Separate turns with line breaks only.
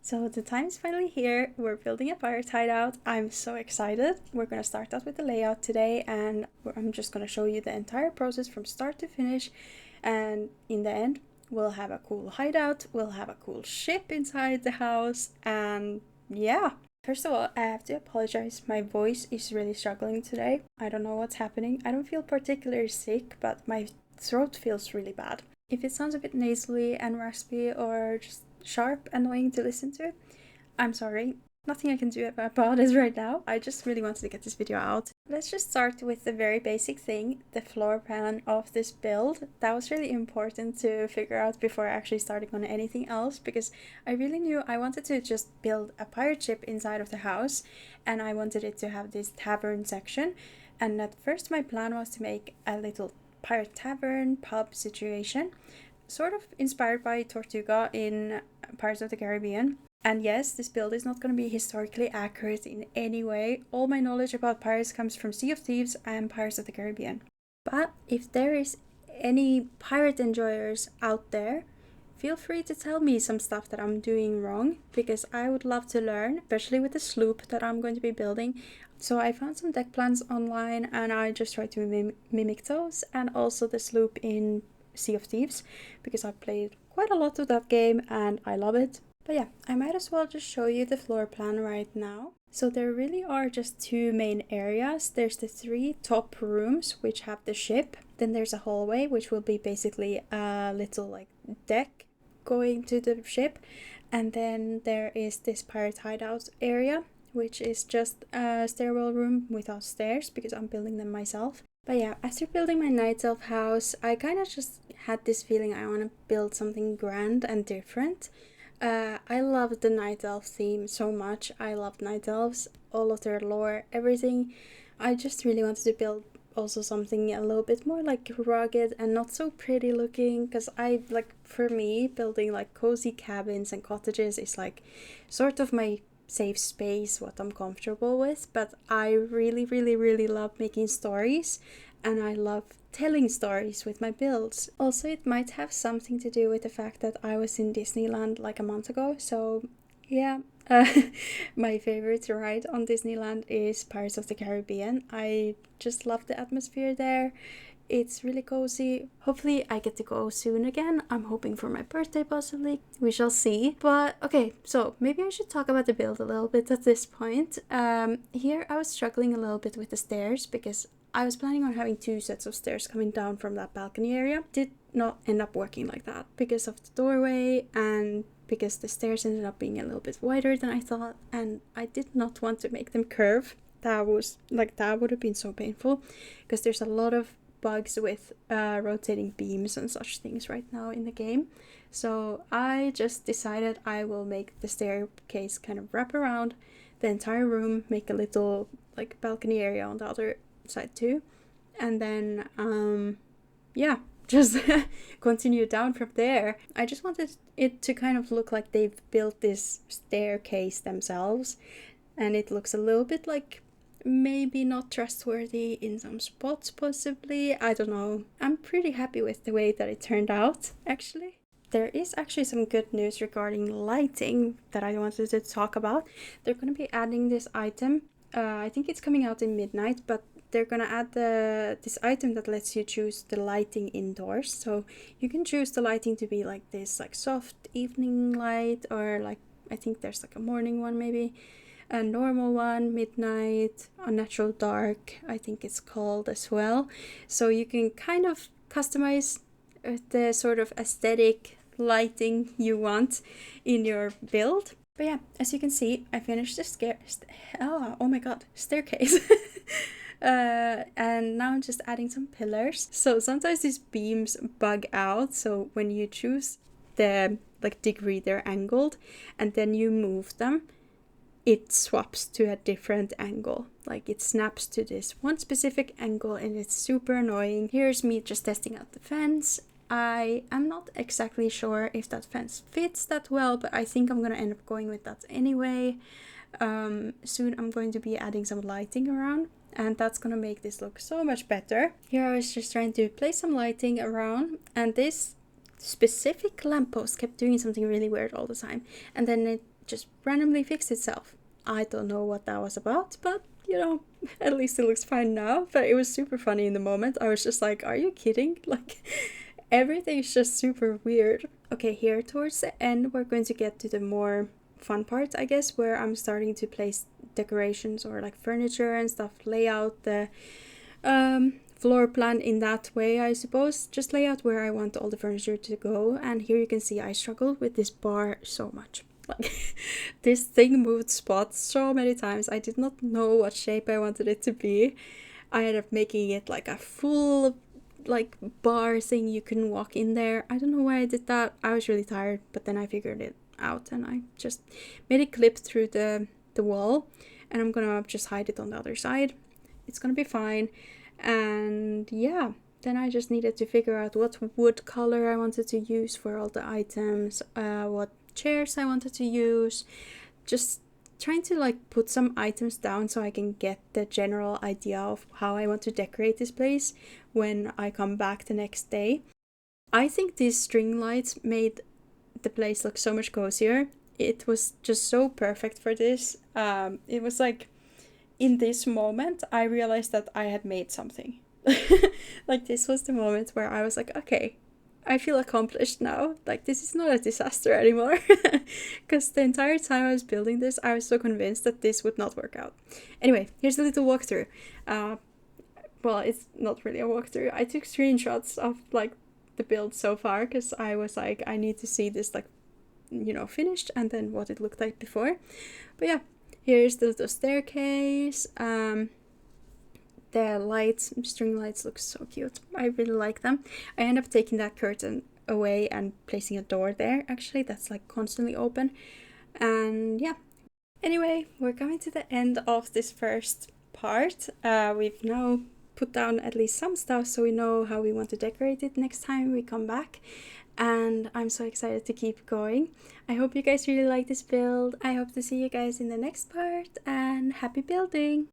So the time is finally here. We're building a pirate hideout. I'm so excited. We're gonna start out with the layout today, and I'm just gonna show you the entire process from start to finish. And in the end, we'll have a cool hideout, we'll have a cool ship inside the house, and yeah. First of all, I have to apologize. My voice is really struggling today. I don't know what's happening. I don't feel particularly sick, but my throat feels really bad. If it sounds a bit nasally and raspy or just sharp, annoying to listen to, I'm sorry. Nothing I can do about it right now. I just really wanted to get this video out. Let's just start with the very basic thing, the floor plan of this build. That was really important to figure out before actually starting on anything else, because I really knew I wanted to just build a pirate ship inside of the house, and I wanted it to have this tavern section. And at first my plan was to make a little pirate tavern pub situation, sort of inspired by Tortuga in Pirates of the Caribbean. And yes, this build is not going to be historically accurate in any way. All my knowledge about pirates comes from Sea of Thieves and Pirates of the Caribbean. But if there is any pirate enjoyers out there, feel free to tell me some stuff that I'm doing wrong, because I would love to learn, especially with the sloop that I'm going to be building. So I found some deck plans online and I just tried to mimic those, and also the sloop in Sea of Thieves, because I've played quite a lot of that game and I love it. But yeah, I might as well just show you the floor plan right now. So there really are just two main areas. There's the three top rooms which have the ship. Then there's a hallway which will be basically a little like deck going to the ship. And then there is this pirate hideout area, which is just a stairwell room without stairs because I'm building them myself. But yeah, after building my night elf house, I kind of just had this feeling I want to build something grand and different. I love the night elf theme so much. I love night elves, all of their lore, everything. I just really wanted to build also something a little bit more like rugged and not so pretty looking, because for me, building like cozy cabins and cottages is like sort of my safe space, what I'm comfortable with. But I really love making stories, and I love telling stories with my builds. Also, it might have something to do with the fact that I was in Disneyland like a month ago, so yeah. My favorite ride on Disneyland is Pirates of the Caribbean. I just love the atmosphere there. It's really cozy. Hopefully I get to go soon again. I'm hoping for my birthday possibly. We shall see. But okay, so maybe I should talk about the build a little bit at this point. Here I was struggling a little bit with the stairs because I was planning on having two sets of stairs coming down from that balcony area. Did not end up working like that because of the doorway and because the stairs ended up being a little bit wider than I thought, and I did not want to make them curve. That would have been so painful because there's a lot of bugs with rotating beams and such things right now in the game. So I just decided I will make the staircase kind of wrap around the entire room, make a little like balcony area on the other side too, and then yeah, just continue down from there. I just wanted it to kind of look like they've built this staircase themselves, and it looks a little bit like maybe not trustworthy in some spots possibly. I don't know. I'm pretty happy with the way that it turned out, actually. There is actually some good news regarding lighting that I wanted to talk about. They're going to be adding this item. I think it's coming out in midnight, but they're gonna add this item that lets you choose the lighting indoors. So you can choose the lighting to be like this, like soft evening light, or like I think there's like a morning one, maybe a normal one, midnight, a natural dark, I think it's called as well. So you can kind of customize the sort of aesthetic lighting you want in your build. But yeah, as you can see, I finished the staircase. And now I'm just adding some pillars. So sometimes these beams bug out, so when you choose the degree they're angled and then you move them, it swaps to a different angle. Like it snaps to this one specific angle, and it's super annoying. Here's me just testing out the fence. I am not exactly sure if that fence fits that well, but I think I'm gonna end up going with that anyway. Soon I'm going to be adding some lighting around, and that's gonna make this look so much better. Here I was just trying to place some lighting around, and this specific lamppost kept doing something really weird all the time, and then it just randomly fixed itself. I don't know what that was about, but you know, at least it looks fine now. But it was super funny in the moment. I was just like, are you kidding? Like, everything's just super weird. Okay, here towards the end, we're going to get to the more fun part, I guess, where I'm starting to place decorations or like furniture and stuff, lay out the floor plan in that way, I suppose. Just lay out where I want all the furniture to go. And here you can see I struggled with this bar so much. Like, this thing moved spots so many times. I did not know what shape I wanted it to be. I ended up making it like a full like bar thing. You couldn't walk in there. I don't know why I did that. I was really tired, but then I figured it out and I just made it clip through the wall, and I'm gonna just hide it on the other side. It's gonna be fine. And yeah, then I just needed to figure out what wood color I wanted to use for all the items, what chairs I wanted to use, just trying to like put some items down so I can get the general idea of how I want to decorate this place when I come back the next day. I think these string lights made the place look so much cozier. It was just so perfect for this. It was like in this moment I realized that I had made something. Like, this was the moment where I was like, okay, I feel accomplished now. Like, this is not a disaster anymore. Because the entire time I was building this, I was so convinced that this would not work out. Anyway, here's a little walkthrough. Well, it's not really a walkthrough. I took screenshots of like the build so far because I was like, I need to see this like, you know, finished and then what it looked like before. But yeah, here's the little staircase. The lights, string lights, look so cute. I really like them. I end up taking that curtain away and placing a door there. Actually, that's like constantly open. And yeah. Anyway, we're coming to the end of this first part. We've now put down at least some stuff so we know how we want to decorate it next time we come back. And I'm so excited to keep going. I hope you guys really like this build. I hope to see you guys in the next part, and happy building!